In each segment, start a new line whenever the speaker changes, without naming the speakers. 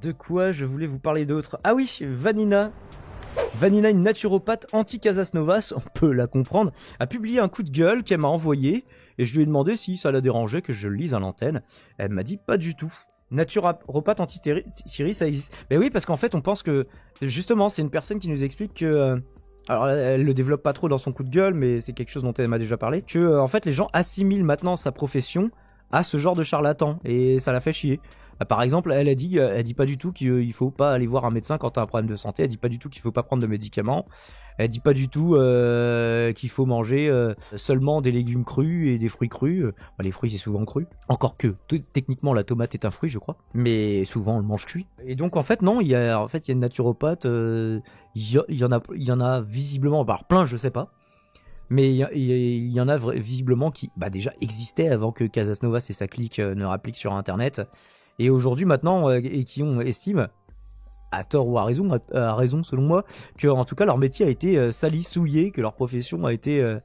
De quoi je voulais vous parler d'autre? Ah oui, Vanina. Vanina, une naturopathe anti-Casas Novas, on peut la comprendre, a publié un coup de gueule qu'elle m'a envoyé et je lui ai demandé si ça la dérangeait que je le lise à l'antenne. Elle m'a dit pas du tout. Naturopathe anti-Syrie, ça existe. Mais oui, parce qu'en fait, on pense que, justement, c'est une personne qui nous explique que... alors, elle le développe pas trop dans son coup de gueule, mais c'est quelque chose dont elle m'a déjà parlé, que, en fait, les gens assimilent maintenant sa profession à ce genre de charlatan, et ça la fait chier. Par exemple, elle dit pas du tout qu'il faut pas aller voir un médecin quand t'as un problème de santé, elle dit pas du tout qu'il faut pas prendre de médicaments, elle dit pas du tout qu'il faut manger seulement des légumes crus et des fruits crus. Les fruits c'est souvent cru. Encore que, techniquement la tomate est un fruit je crois, mais souvent on le mange cuit. Et donc en fait non, il y a une naturopathe, il y en a visiblement, alors plein je sais pas. Mais il y en a visiblement qui déjà existaient avant que Casas Novas et sa clique ne rappliquent sur internet. Et aujourd'hui maintenant, et qui estiment, à tort ou à raison selon moi, que en tout cas leur métier a été sali, souillé, que leur profession a été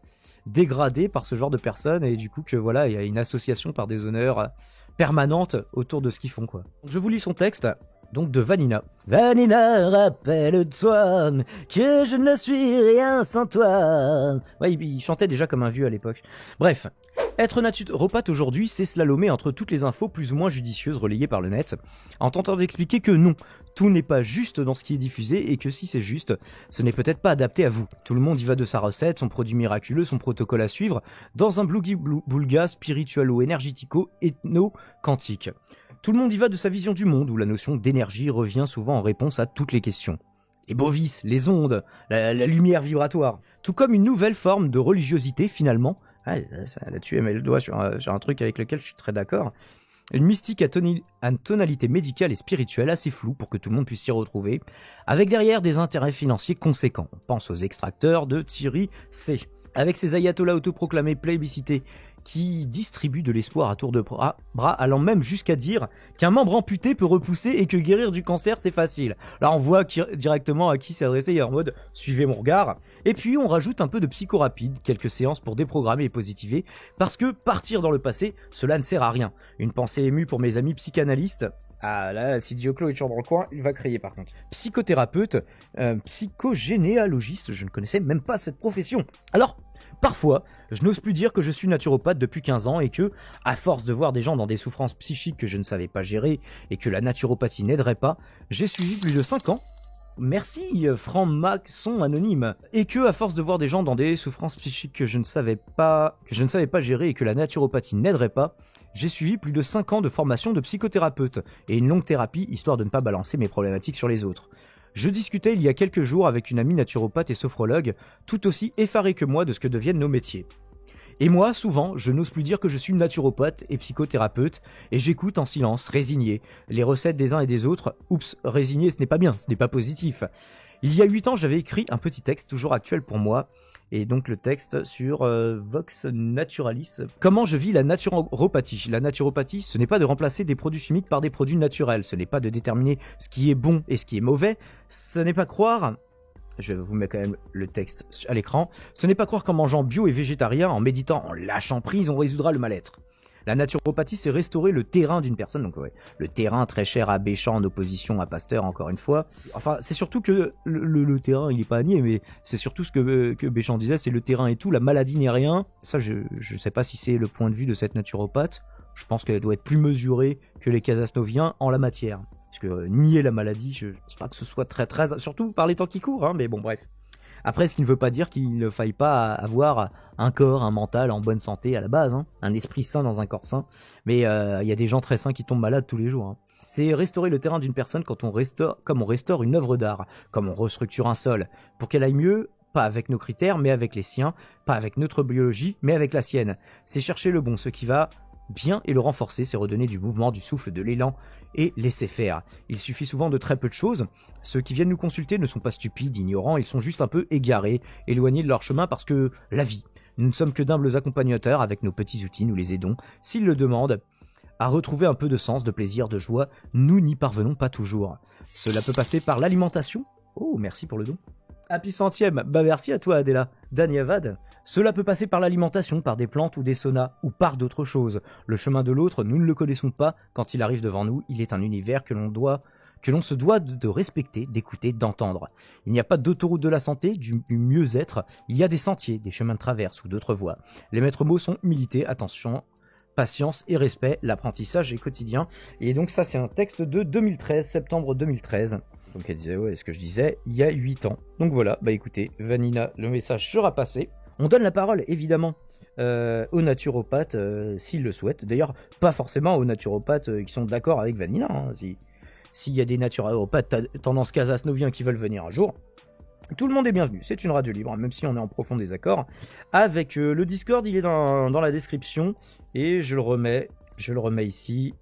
dégradée par ce genre de personnes, et du coup que voilà, il y a une association par déshonneur permanente autour de ce qu'ils font quoi. Donc, je vous lis son texte. Donc de Vanina. Vanina, rappelle-toi que je ne suis rien sans toi. Ouais, il chantait déjà comme un vieux à l'époque. Bref, être naturopathe aujourd'hui, c'est slalomer entre toutes les infos plus ou moins judicieuses relayées par le net, en tentant d'expliquer que non, tout n'est pas juste dans ce qui est diffusé et que si c'est juste, ce n'est peut-être pas adapté à vous. Tout le monde y va de sa recette, son produit miraculeux, son protocole à suivre, dans un blougi-boulga spiritualo-énergético-ethno-quantique. Tout le monde y va de sa vision du monde, où la notion d'énergie revient souvent en réponse à toutes les questions. Les bovis, les ondes, la lumière vibratoire. Tout comme une nouvelle forme de religiosité finalement. Ah, là-dessus, elle met le doigt sur un truc avec lequel je suis très d'accord. Une mystique à tonalité médicale et spirituelle assez floue pour que tout le monde puisse s'y retrouver, avec derrière des intérêts financiers conséquents. On pense aux extracteurs de Thierry C. Avec ses ayatollahs autoproclamés plébiscités, qui distribue de l'espoir à tour de bras, allant même jusqu'à dire qu'un membre amputé peut repousser et que guérir du cancer c'est facile. Là on voit directement à qui c'est adressé, en mode suivez mon regard. Et puis on rajoute un peu de psycho rapide, quelques séances pour déprogrammer et positiver, parce que partir dans le passé, cela ne sert à rien. Une pensée émue pour mes amis psychanalystes. Ah là, si Dioclo est toujours dans le coin, il va crier par contre. Psychothérapeute, psychogénéalogiste, je ne connaissais même pas cette profession. Alors, parfois, je n'ose plus dire que je suis naturopathe depuis 15 ans et que, à force de voir des gens dans des souffrances psychiques que je ne savais pas gérer et que la naturopathie n'aiderait pas, j'ai suivi plus de 5 ans. Merci, franc-maçon anonyme. Et que, à force de voir des gens dans des souffrances psychiques que je ne savais pas gérer et que la naturopathie n'aiderait pas, j'ai suivi plus de 5 ans de formation de psychothérapeute et une longue thérapie histoire de ne pas balancer mes problématiques sur les autres. Je discutais il y a quelques jours avec une amie naturopathe et sophrologue, tout aussi effarée que moi de ce que deviennent nos métiers. Et moi, souvent, je n'ose plus dire que je suis naturopathe et psychothérapeute, et j'écoute en silence, résigné, les recettes des uns et des autres. Oups, résigné, ce n'est pas bien, ce n'est pas positif. Il y a 8 ans, j'avais écrit un petit texte, toujours actuel pour moi, et donc le texte sur Vox Naturalis. Comment je vis la naturopathie? La naturopathie, ce n'est pas de remplacer des produits chimiques par des produits naturels, ce n'est pas de déterminer ce qui est bon et ce qui est mauvais, ce n'est pas croire... Je vous mets quand même le texte à l'écran. Ce n'est pas croire qu'en mangeant bio et végétarien, en méditant, en lâchant prise, on résoudra le mal-être. La naturopathie, c'est restaurer le terrain d'une personne. Donc ouais, le terrain très cher à Béchamp en opposition à Pasteur, encore une fois. Enfin, c'est surtout que le terrain, il est pas à nier, mais c'est surtout ce que Béchamp disait, c'est le terrain et tout, la maladie n'est rien. Ça, je sais pas si c'est le point de vue de cette naturopathe. Je pense qu'elle doit être plus mesurée que les casasnoviens en la matière. Parce que nier la maladie, je pense pas que ce soit très... Surtout par les temps qui courent, hein, mais bon, bref. Après, ce qui ne veut pas dire qu'il ne faille pas avoir un corps, un mental en bonne santé à la base, hein, un esprit sain dans un corps sain. Mais il y a des gens très sains qui tombent malades tous les jours. Hein. C'est restaurer le terrain d'une personne comme on restaure une œuvre d'art, comme on restructure un sol, pour qu'elle aille mieux, pas avec nos critères, mais avec les siens, pas avec notre biologie, mais avec la sienne. C'est chercher le bon, ce qui va bien, et le renforcer, c'est redonner du mouvement, du souffle, de l'élan, et laisser faire. Il suffit souvent de très peu de choses. Ceux qui viennent nous consulter ne sont pas stupides, ignorants, ils sont juste un peu égarés, éloignés de leur chemin parce que la vie. Nous ne sommes que d'humbles accompagnateurs, avec nos petits outils, nous les aidons, s'ils le demandent, à retrouver un peu de sens, de plaisir, de joie. Nous n'y parvenons pas toujours. Cela peut passer par l'alimentation. Oh, merci pour le don. Happy centième, bah merci à toi Adela. Danyavad. Cela peut passer par l'alimentation, par des plantes ou des saunas, ou par d'autres choses. Le chemin de l'autre, nous ne le connaissons pas. Quand il arrive devant nous, il est un univers que que l'on se doit de respecter, d'écouter, d'entendre. Il n'y a pas d'autoroute de la santé, du mieux-être, il y a des sentiers, des chemins de traverse ou d'autres voies. Les maîtres mots sont humilité, attention, patience et respect, l'apprentissage est quotidien. Et donc ça c'est un texte de 2013, septembre 2013. Donc elle disait, ouais, ce que je disais, il y a 8 ans. Donc voilà, bah écoutez, Vanina, le message sera passé. On donne la parole, évidemment, aux naturopathes s'ils le souhaitent. D'ailleurs, pas forcément aux naturopathes qui sont d'accord avec Vanina. Hein. S'il y a des naturopathes tendance casasnoviens qui veulent venir un jour, tout le monde est bienvenu. C'est une radio libre, même si on est en profond désaccord. Avec le Discord, il est dans la description. Et je le remets ici.